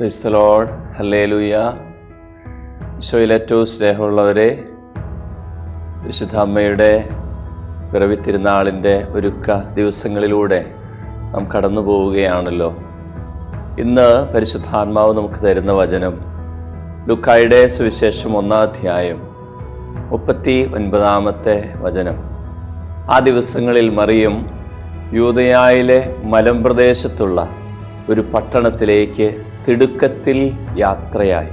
Praise the Lord. Hallelujah. ഈശോയിൽ ഏറ്റവും സ്നേഹമുള്ളവരെ, വിശുദ്ധ അമ്മയുടെ പിറവി തിരുനാളിൻ്റെ ഒരുക്ക ദിവസങ്ങളിലൂടെ നാം കടന്നു പോവുകയാണല്ലോ. ഇന്ന് പരിശുദ്ധാത്മാവ് നമുക്ക് തരുന്ന വചനം ലൂക്കായുടെ സുവിശേഷം 1-ാം അധ്യായം 39-ാമത്തെ വചനം. ആ ദിവസങ്ങളിൽ മറിയം യൂദയായിലെ മലമ്പ്രദേശത്തുള്ള ഒരു പട്ടണത്തിലേക്ക് തിടുക്കത്തിൽ യാത്രയായി.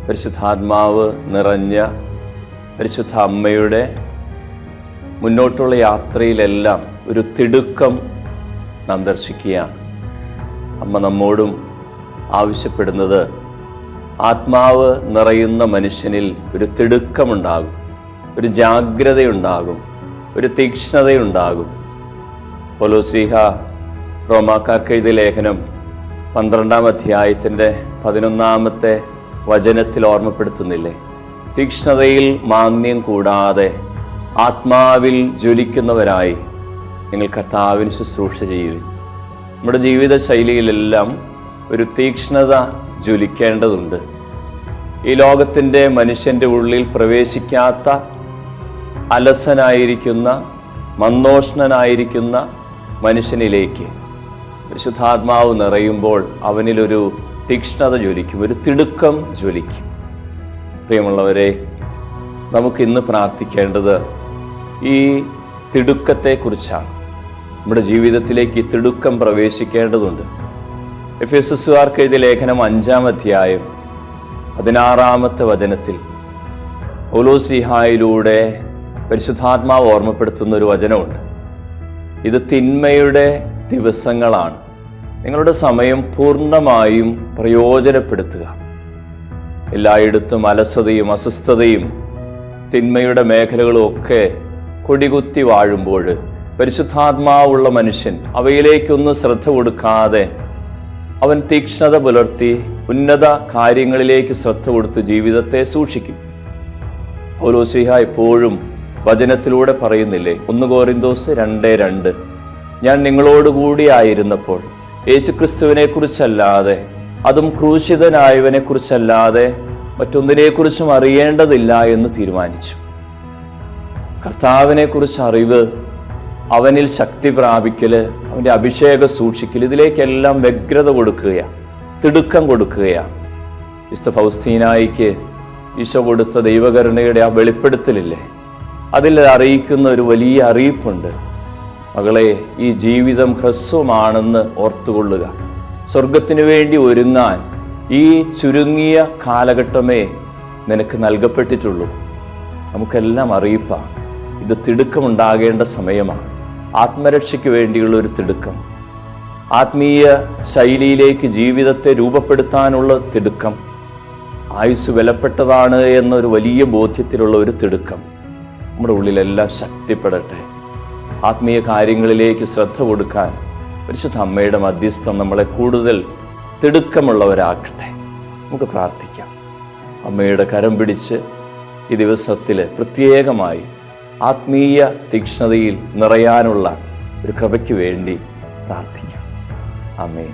പരിശുദ്ധാത്മാവ് നിറഞ്ഞ പരിശുദ്ധ അമ്മയുടെ മുന്നോട്ടുള്ള യാത്രയിലെല്ലാം ഒരു തിടുക്കം നാം ദർശിക്കുകയാണ്. അമ്മ നമ്മോടും ആവശ്യപ്പെടുന്നത് ആത്മാവ് നിറയുന്ന മനുഷ്യനിൽ ഒരു തിടുക്കമുണ്ടാകും, ഒരു ജാഗ്രതയുണ്ടാകും, ഒരു തീക്ഷ്ണതയുണ്ടാകും. പൗലോസ്ലീഹ റോമാക്കാർക്ക് എഴുതിയ ലേഖനം 12-ാം അധ്യായത്തിൻ്റെ 11-ാമത്തെ വചനത്തിൽ ഓർമ്മപ്പെടുത്തുന്നില്ലേ? തീക്ഷ്ണതയിൽ മാന്യം കൂടാതെ ആത്മാവിൽ ജ്വലിക്കുന്നവരായി നിങ്ങൾ കർത്താവിന് ശുശ്രൂഷ ചെയ്യുവിൻ. നമ്മുടെ ജീവിത ശൈലിയിലെല്ലാം ഒരു തീക്ഷ്ണത ജ്വലിക്കേണ്ടതുണ്ട്. ഈ ലോകത്തിൻ്റെ മനുഷ്യൻ്റെ ഉള്ളിൽ പ്രവേശിക്കാത്ത, അലസനായിരിക്കുന്ന, മന്ദോഷ്ണനായിരിക്കുന്ന മനുഷ്യനിലേക്ക് പരിശുദ്ധാത്മാവ് നിറയുമ്പോൾ അവനിലൊരു തീക്ഷ്ണത ജ്വലിക്കും, ഒരു തിടുക്കം ജ്വലിക്കും. പ്രിയമുള്ളവരെ, നമുക്കിന്ന് പ്രാർത്ഥിക്കേണ്ടത് ഈ തിടുക്കത്തെക്കുറിച്ചാണ്. നമ്മുടെ ജീവിതത്തിലേക്ക് ഈ തിടുക്കം പ്രവേശിക്കേണ്ടതുണ്ട്. എഫെസസുകാർക്ക് എഴുതിയ ലേഖനം 5-ാം അധ്യായം 16-ാമത്തെ വചനത്തിൽ പൗലോസ്ലീഹായിലൂടെ പരിശുദ്ധാത്മാവ് ഓർമ്മപ്പെടുത്തുന്ന ഒരു വചനമുണ്ട്. ഇത് തിന്മയുടെ ദിവസങ്ങളാണ്. നിങ്ങളുടെ സമയം പൂർണ്ണമായും പ്രയോജനപ്പെടുത്തുക. എല്ലായിടത്തും അലസതയും അസ്വസ്ഥതയും തിന്മയുടെ മേഖലകളും ഒക്കെ കൊടികുത്തി വാഴുമ്പോൾ പരിശുദ്ധാത്മാവുള്ള മനുഷ്യൻ അവയിലേക്കൊന്നും ശ്രദ്ധ കൊടുക്കാതെ അവൻ തീക്ഷ്ണത പുലർത്തി ഉന്നത കാര്യങ്ങളിലേക്ക് ശ്രദ്ധ കൊടുത്ത് ജീവിതത്തെ സൂക്ഷിക്കും. പൗലോസ്ലീഹ എപ്പോഴും വചനത്തിലൂടെ പറയുന്നില്ലേ? 1 കൊരിന്തോസ് 2:2, ഞാൻ നിങ്ങളോടുകൂടി ആയിരുന്നപ്പോൾ യേശുക്രിസ്തുവിനെ കുറിച്ചല്ലാതെ, അതും ക്രൂശിതനായവനെ കുറിച്ചല്ലാതെ മറ്റൊന്നിനെക്കുറിച്ചും അറിയേണ്ടതില്ല എന്ന് തീരുമാനിച്ചു. കർത്താവിനെ കുറിച്ച് അറിവ്, അവനിൽ ശക്തി പ്രാപിക്കല്, അവൻ്റെ അഭിഷേകം സൂക്ഷിക്കൽ, ഇതിലേക്കെല്ലാം വ്യഗ്രത കൊടുക്കുകയാണ്, തിടുക്കം കൊടുക്കുകയാണ്. വിശുദ്ധ ഫൗസ്തീനായിക്ക് ഈശോ കൊടുത്ത ദൈവകരുണയുടെ ആ വെളിപ്പെടുത്തലില്ലേ, അതിൽ അറിയിക്കുന്ന ഒരു വലിയ അറിയിപ്പുണ്ട്. മകളെ, ഈ ജീവിതം ഹ്രസ്വമാണെന്ന് ഓർത്തുകൊള്ളുക. സ്വർഗത്തിനു വേണ്ടി ഒരുങ്ങാൻ ഈ ചുരുങ്ങിയ കാലഘട്ടമേ നിനക്ക് നൽകപ്പെട്ടിട്ടുള്ളൂ. നമുക്കെല്ലാം അറിയിപ്പാണ്. ഇത് തിടുക്കമുണ്ടാകേണ്ട സമയമാണ്. ആത്മരക്ഷയ്ക്ക് വേണ്ടിയുള്ള ഒരു തിടുക്കം, ആത്മീയ ശൈലിയിലേക്ക് ജീവിതത്തെ രൂപപ്പെടുത്താനുള്ള തിടുക്കം, ആയുസ് വിലപ്പെട്ടതാണ് എന്നൊരു വലിയ ബോധ്യത്തിലുള്ള ഒരു തിടുക്കം നമ്മുടെ ഉള്ളിലെല്ലാം ശക്തിപ്പെടട്ടെ. ആത്മീയ കാര്യങ്ങളിലേക്ക് ശ്രദ്ധ കൊടുക്കാൻ പരിശുദ്ധ അമ്മയുടെ മധ്യസ്ഥം നമ്മളെ കൂടുതൽ തിടുക്കമുള്ളവരാക്കട്ടെ. നമുക്ക് പ്രാർത്ഥിക്കാം. അമ്മയുടെ കരം പിടിച്ച് ഈ ദിവസത്തിൽ പ്രത്യേകമായി ആത്മീയ തീക്ഷ്ണതയിൽ നിറയാനുള്ള ഒരു കൃപയ്ക്ക് വേണ്ടി പ്രാർത്ഥിക്കാം. ആമേൻ.